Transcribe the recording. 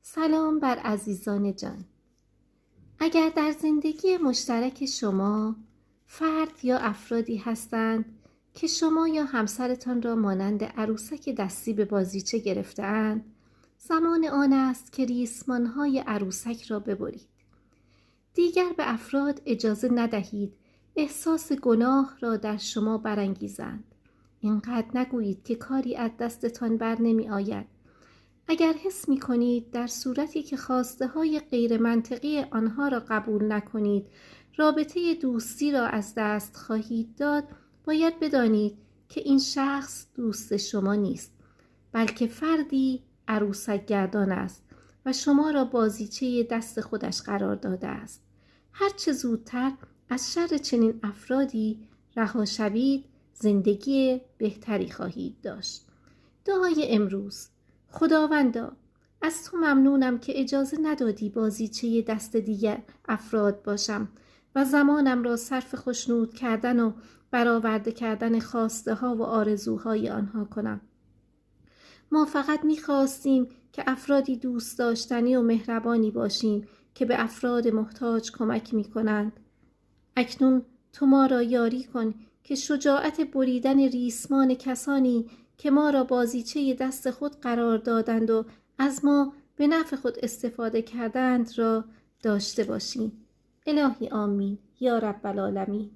سلام بر عزیزان جان. اگر در زندگی مشترک شما فرد یا افرادی هستند که شما یا همسرتان را مانند عروسک دستی به بازیچه گرفته‌اند، زمان آن است که ریسمان‌های عروسک را ببرید. دیگر به افراد اجازه ندهید احساس گناه را در شما برانگیزند. اینقدر نگویید که کاری از دستتان بر نمی آید. اگر حس می کنید در صورتی که خواسته های غیر منطقی آنها را قبول نکنید، رابطه دوستی را از دست خواهید داد، باید بدانید که این شخص دوست شما نیست، بلکه فردی عروسک گردان است و شما را بازیچه دست خودش قرار داده است. هرچه زودتر از شر چنین افرادی رها شوید، زندگی بهتری خواهید داشت. دعای امروز: خداوندا، از تو ممنونم که اجازه ندادی بازیچه دست دیگر افراد باشم و زمانم را صرف خوشنود کردن و برآورده کردن خواسته ها و آرزوهای آنها کنم. ما فقط می‌خواستیم که افرادی دوست داشتنی و مهربانی باشیم که به افراد محتاج کمک می‌کنند. اکنون تو ما را یاری کن که شجاعت بریدن ریسمان کسانی که ما را بازیچه دست خود قرار دادند و از ما به نفع خود استفاده کردند را داشته باشیم. الهی آمین یا رب العالمین.